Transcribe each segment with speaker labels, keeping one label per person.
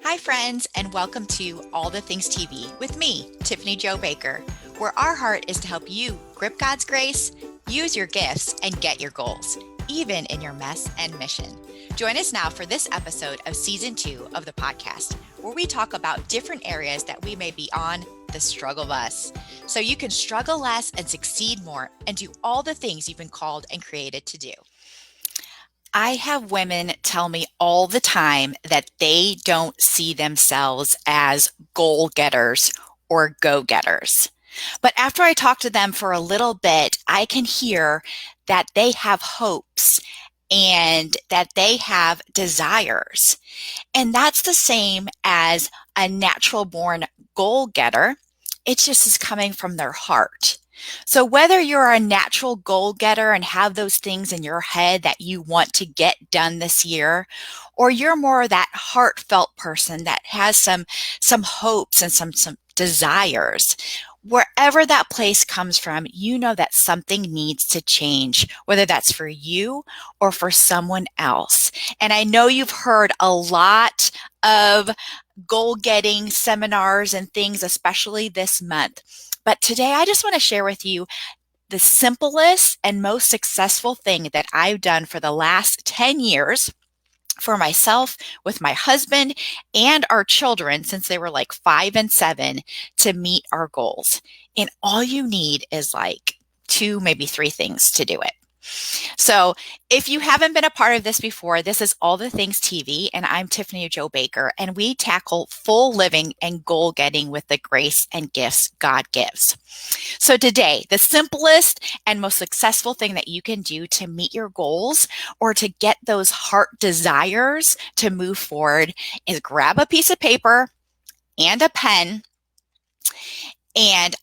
Speaker 1: Hi, friends, and welcome to All the Things TV with me, Tiffany Jo Baker, where our heart is to help you grip God's grace, use your gifts, and get your goals, even in your mess and mission. Join us now for this episode of Season 2 of the podcast, where we talk about different areas that we may be on the struggle bus, so you can struggle less and succeed more and do all the things you've been called and created to do. I have women tell me all the time that they don't see themselves as goal getters or go getters. But after I talk to them for a little bit, I can hear that they have hopes and that they have desires. And that's the same as a natural born goal getter. It just is coming from their heart. So whether you're a natural goal getter and have those things in your head that you want to get done this year, or you're more that heartfelt person that has some hopes and some desires, wherever that place comes from, you know that something needs to change, whether that's for you or for someone else. And I know you've heard a lot of goal-getting seminars and things, especially this month. But today I just want to share with you the simplest and most successful thing that I've done for the last 10 years for myself, with my husband, and our children since they were like 5 and 7 to meet our goals. And all you need is like 2, maybe 3 things to do it. So if you haven't been a part of this before, this is All the Things TV, and I'm Tiffany Jo Baker, and we tackle full living and goal getting with the grace and gifts God gives. So today, the simplest and most successful thing that you can do to meet your goals or to get those heart desires to move forward is grab a piece of paper and a pen, and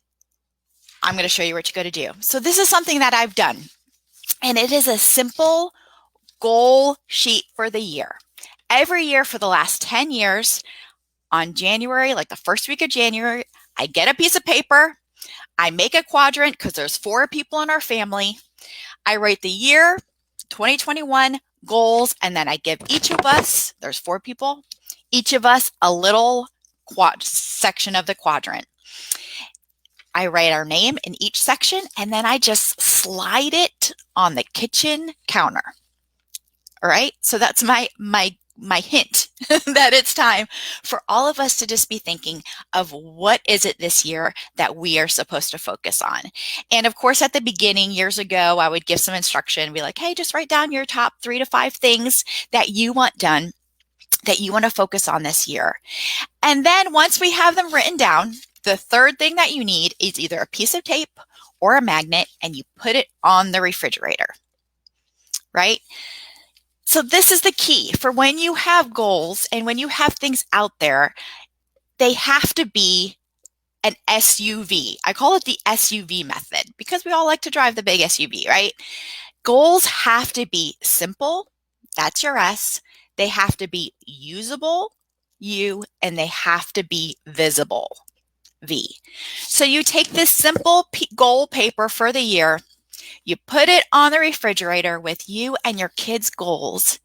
Speaker 1: I'm going to show you what you're going to do. So this is something that I've done. And it is a simple goal sheet for the year. Every year for the last 10 years, on January, like the first week of January, I get a piece of paper. I make a quadrant because there's 4 people in our family. I write the year, 2021 goals, and then I give each of us, there's 4 people, each of us a little section of the quadrant. I write our name in each section, and then I just slide it on the kitchen counter. All right. So that's my hint that it's time for all of us to just be thinking of what is it this year that we are supposed to focus on. And of course, at the beginning, years ago, I would give some instruction, be like, hey, just write down your top 3 to 5 things that you want done, that you want to focus on this year. And then once we have them written down, the third thing that you need is either a piece of tape or a magnet, and you put it on the refrigerator, right? So this is the key for when you have goals and when you have things out there, they have to be an SUV. I call it the SUV method because we all like to drive the big SUV, right? Goals have to be simple. That's your S. They have to be usable, U, and they have to be visible, V. So you take this simple goal paper for the year, you put it on the refrigerator with you and your kids' goals,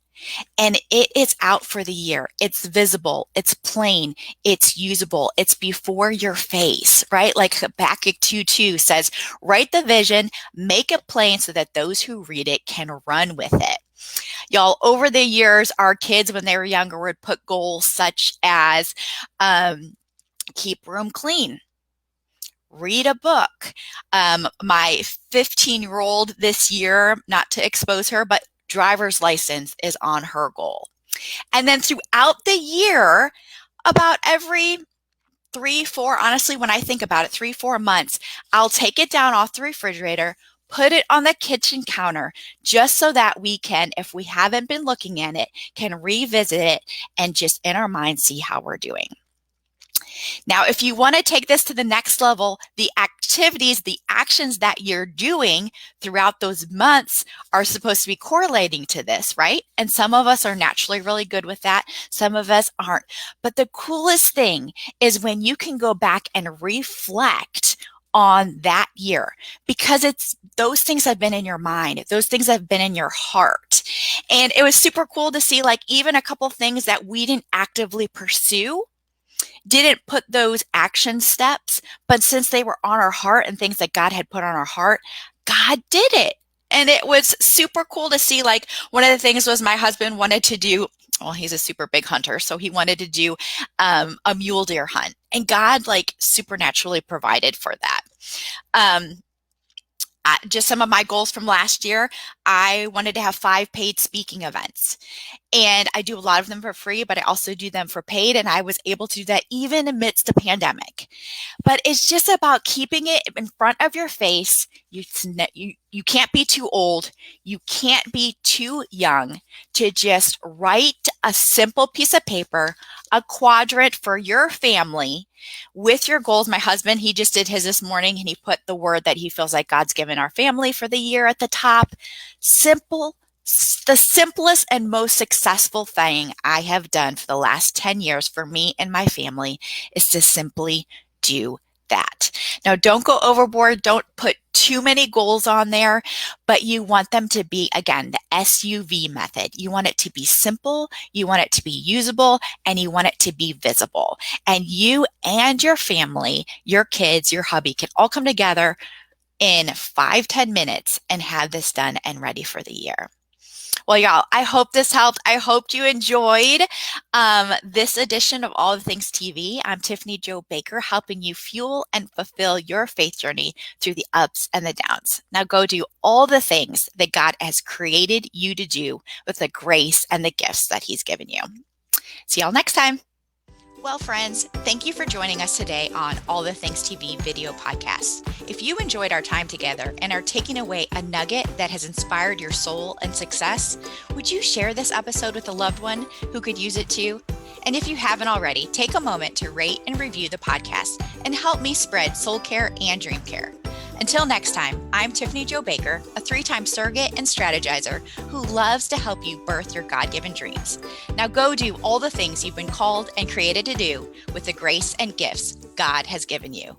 Speaker 1: and it is out for the year. It's visible, it's plain, it's usable, it's before your face, right? Like Habakkuk 2:2 says, write the vision, make it plain so that those who read it can run with it. Y'all, over the years, our kids, when they were younger, would put goals such as keep room clean, read a book. My 15-year-old this year, not to expose her, but driver's license is on her goal. And then throughout the year, about every 3, 4, honestly, when I think about it, 3, 4 months, I'll take it down off the refrigerator, put it on the kitchen counter, just so that we can, if we haven't been looking at it, can revisit it and just in our mind see how we're doing. Now, if you want to take this to the next level, the activities, the actions that you're doing throughout those months are supposed to be correlating to this, right? And some of us are naturally really good with that. Some of us aren't. But the coolest thing is when you can go back and reflect on that year, because it's those things have been in your mind, those things have been in your heart. And it was super cool to see, like, even a couple things that we didn't actively pursue, didn't put those action steps, but since they were on our heart and things that God had put on our heart, God did it. And it was super cool to see. Like, one of the things was my husband wanted to do, well, he's a super big hunter, so he wanted to do a mule deer hunt, and God like supernaturally provided for that. Um, just some of my goals from last year, I wanted to have 5 paid speaking events. And I do a lot of them for free, but I also do them for paid. And I was able to do that even amidst the pandemic. But it's just about keeping it in front of your face. You can't be too old. You can't be too young to just write a simple piece of paper, a quadrant for your family with your goals. My husband, he just did his this morning, and he put the word that he feels like God's given our family for the year at the top. Simple. The simplest and most successful thing I have done for the last 10 years for me and my family is to simply do that. Now, don't go overboard. Don't put too many goals on there, but you want them to be, again, the SUV method. You want it to be simple, you want it to be usable, and you want it to be visible. And you and your family, your kids, your hubby can all come together in 5-10 minutes and have this done and ready for the year. Well, y'all, I hope this helped. I hope you enjoyed this edition of All the Things TV. I'm Tiffany Jo Baker, helping you fuel and fulfill your faith journey through the ups and the downs. Now go do all the things that God has created you to do with the grace and the gifts that He's given you. See y'all next time. Well, friends, thank you for joining us today on All the Things TV video podcast. If you enjoyed our time together and are taking away a nugget that has inspired your soul and success, would you share this episode with a loved one who could use it too? And if you haven't already, take a moment to rate and review the podcast and help me spread soul care and dream care. Until next time, I'm Tiffany Jo Baker, a 3-time surrogate and strategizer who loves to help you birth your God-given dreams. Now go do all the things you've been called and created to do with the grace and gifts God has given you.